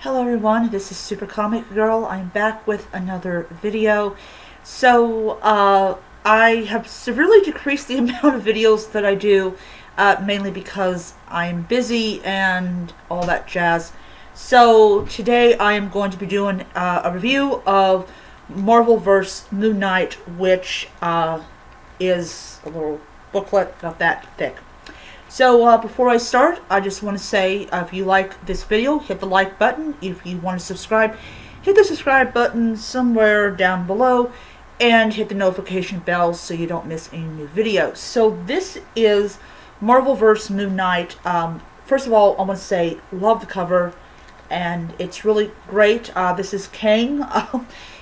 Hello everyone, this is Super Comic Girl. I'm back with another video. I have severely decreased the amount of videos that I do, mainly because I'm busy and all that jazz. So today I am going to be doing a review of Marvelverse Moon Knight, which is a little booklet, not that thick. So before I start, I just want to say if you like this video, hit the like button. If you want to subscribe, hit the subscribe button somewhere down below and hit the notification bell so you don't miss any new videos. So this is Marvelverse Moon Knight. First of all, I want to say love the cover and it's really great. This is Kang.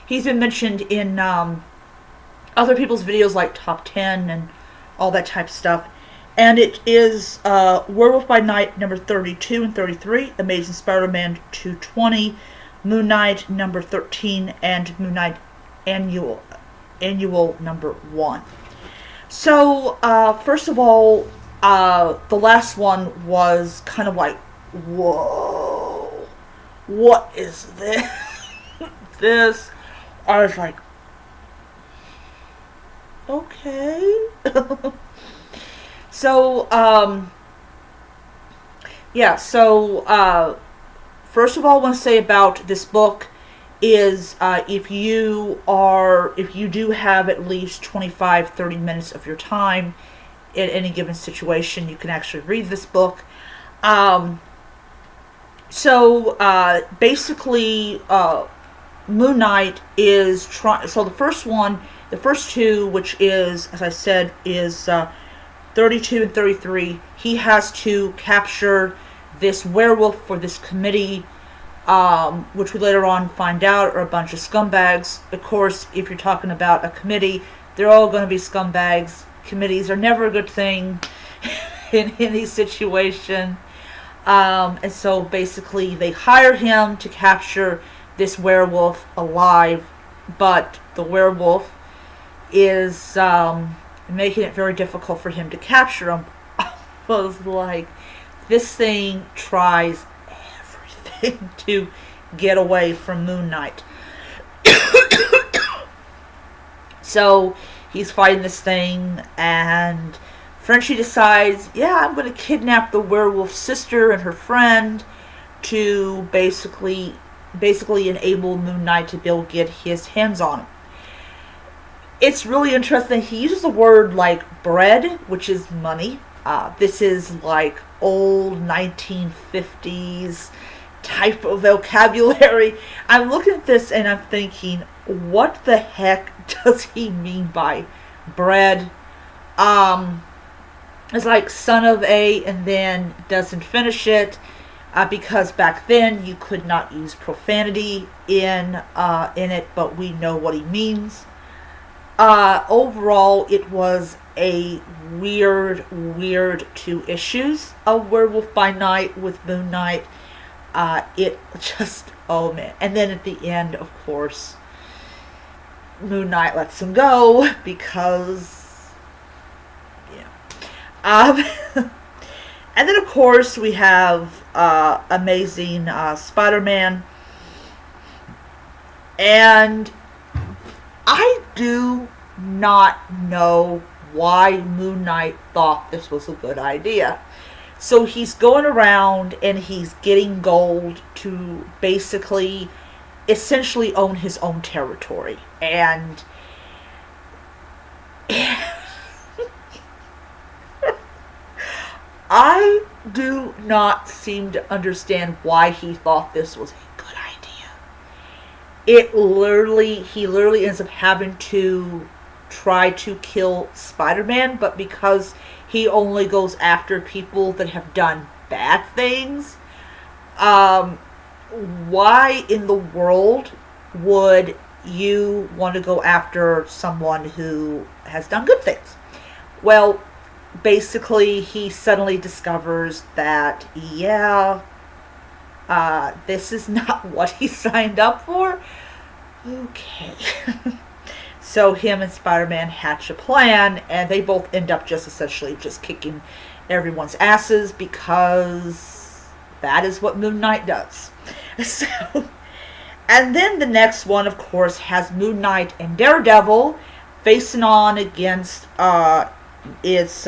He's been mentioned in other people's videos like Top 10 and all that type of stuff. And it is Werewolf by Night number 32 and 33, Amazing Spider-Man 220, Moon Knight number 13, and Moon Knight Annual number 1. So, first of all, the last one was kind of like, whoa, what is this? I was like, okay. So, first of all, I want to say about this book is if you do have at least 25-30 minutes of your time in any given situation, you can actually read this book. Basically, Moon Knight is trying. So the first two, which is, as I said, is 32 and 33, he has to capture this werewolf for this committee, which we later on find out are a bunch of scumbags. Of course, if you're talking about a committee, they're all going to be scumbags. Committees are never a good thing in any situation. And so basically they hire him to capture this werewolf alive, but the werewolf is making it very difficult for him to capture him. I was like, this thing tries everything to get away from Moon Knight. So he's fighting this thing, and Frenchie decides, yeah, I'm going to kidnap the werewolf's sister and her friend to basically enable Moon Knight to be able to get his hands on him. It's really interesting. He uses the word like bread, which is money. This is like old 1950s type of vocabulary. I'm looking at this and I'm thinking, what the heck does he mean by bread? It's like son of a and then doesn't finish it. Because back then you could not use profanity in it, but we know what he means. Overall, it was a weird 2 issues of Werewolf by Night with Moon Knight. It just, oh man. And then at the end, of course, Moon Knight lets him go because, yeah. And then, of course, we have Amazing Spider-Man. And I do not know why Moon Knight thought this was a good idea. So he's going around and he's getting gold to basically, essentially own his own territory. And I do not seem to understand why he thought this was a good idea. He literally ends up having to try to kill Spider-Man, but because he only goes after people that have done bad things, why in the world would you want to go after someone who has done good things? Well, basically, he suddenly discovers that, yeah, this is not what he signed up for. Okay. So him and Spider-Man hatch a plan, and they both end up just essentially just kicking everyone's asses because that is what Moon Knight does. So, and then the next one, of course, has Moon Knight and Daredevil facing on against its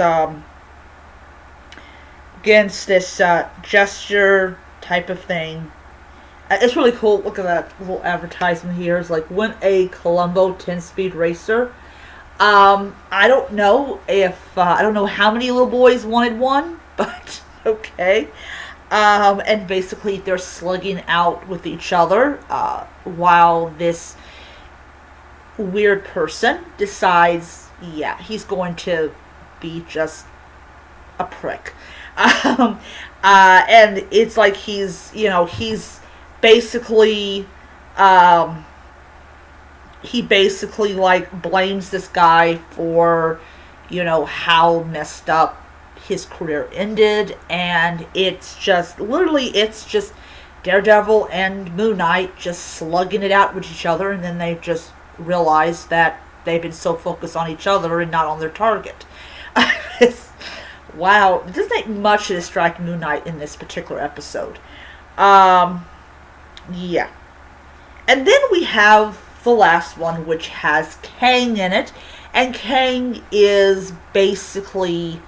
against this gesture type of thing. It's really cool. Look at that little advertisement here. It's like, win a Colombo 10-speed racer. I don't know if I don't know how many little boys wanted one, but okay. And basically they're slugging out with each other while this weird person decides, yeah, he's going to be just a prick. And it's like he's basically, he basically like blames this guy for, how messed up his career ended, and it's just Daredevil and Moon Knight just slugging it out with each other, and then they just realize that they've been so focused on each other and not on their target. Wow, it doesn't take much to distract Moon Knight in this particular episode. Yeah. And then we have the last one, which has Kang in it. And Kang is basically,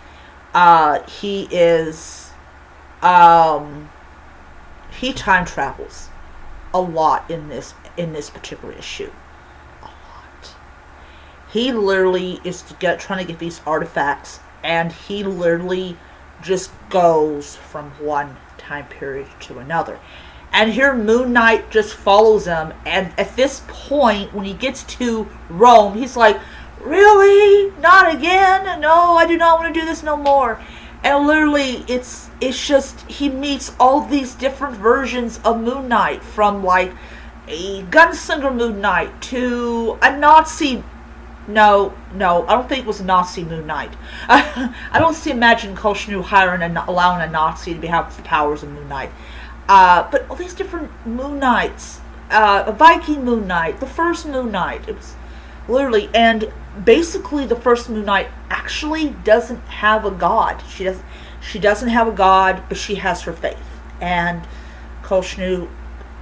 he time travels a lot in this particular issue. A lot. He literally is trying to get these artifacts, and he literally just goes from one time period to another. And here Moon Knight just follows him, and at this point, when he gets to Rome, he's like, really? Not again? No, I do not want to do this no more. And literally, it's just, he meets all these different versions of Moon Knight, from like a gunslinger Moon Knight to a Nazi. No, I don't think it was a Nazi Moon Knight. I don't imagine Koshnu allowing a Nazi to have the powers of Moon Knight. But all these different Moon Knights, a Viking Moon Knight, the first Moon Knight, it was literally, and basically the first Moon Knight actually doesn't have a god. She doesn't have a god, but she has her faith. And Koshnu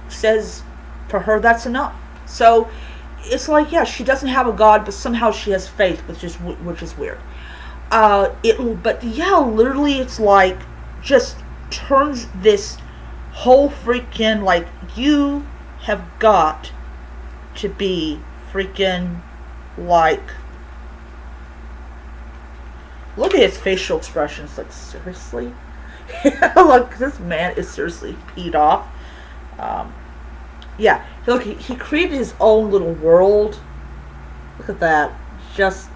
says for her that's enough. So it's like, yeah, she doesn't have a god, but somehow she has faith, which is weird. But yeah, literally, it's like just turns this whole freaking, like, you have got to be freaking like, look at his facial expressions. Like, seriously, like, this man is seriously peed off. Yeah, look, he created his own little world. Look at that. Just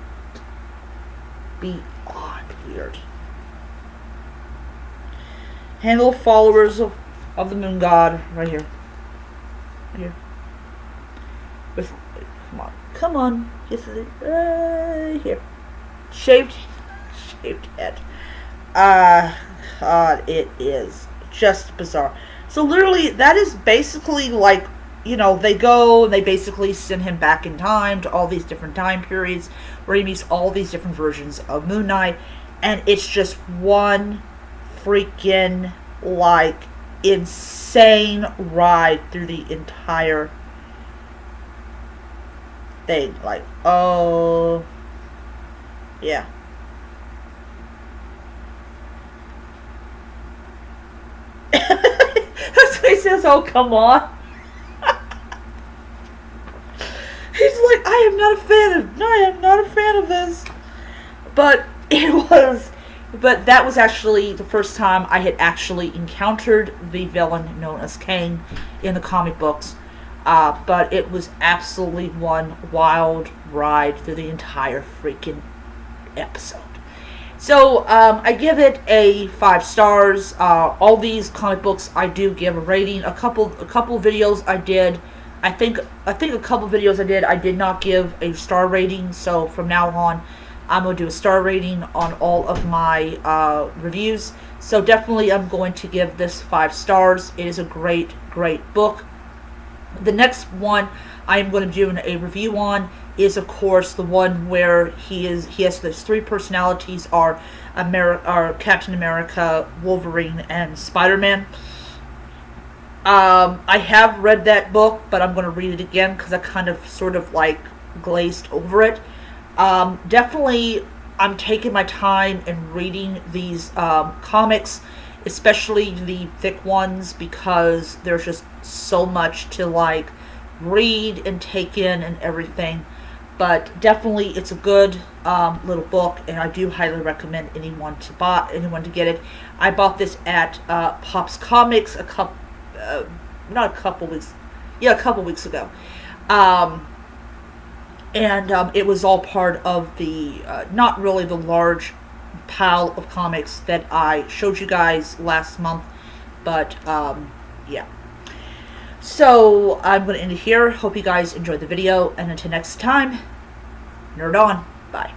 beyond weird. Handle followers of the Moon God right here. Right here. Come on. Right here. Shaved head. God, it is just bizarre. So literally, that is basically like, they go and they basically send him back in time to all these different time periods where he meets all these different versions of Moon Knight, and it's just one freaking, like, insane ride through the entire thing. Like, oh, yeah. That's what he says, oh, come on. He's like, I am not a fan of this. But that was actually the first time I had actually encountered the villain known as Kang in the comic books. But it was absolutely one wild ride through the entire freaking episode. So, I give it a 5 stars. All these comic books I do give a rating. A couple videos I did, I think a couple videos I did not give a star rating. So from now on, I'm going to do a star rating on all of my reviews. So definitely I'm going to give this 5 stars. It is a great book. The next one I am going to be doing a review on is, of course, the one where he has those 3 personalities are Captain America, Wolverine, and Spider-Man. I have read that book, but I'm going to read it again because I kind of sort of like glazed over it. Definitely, I'm taking my time in reading these comics, especially the thick ones, because there's just so much to like read and take in and everything. But definitely, it's a good little book, and I do highly recommend anyone to get it. I bought this at Pops Comics not a couple weeks, yeah, a couple weeks ago, and it was all part of the not really the large pile of comics that I showed you guys last month, but yeah. So I'm going to end it here. Hope you guys enjoyed the video, and until next time, nerd on. Bye.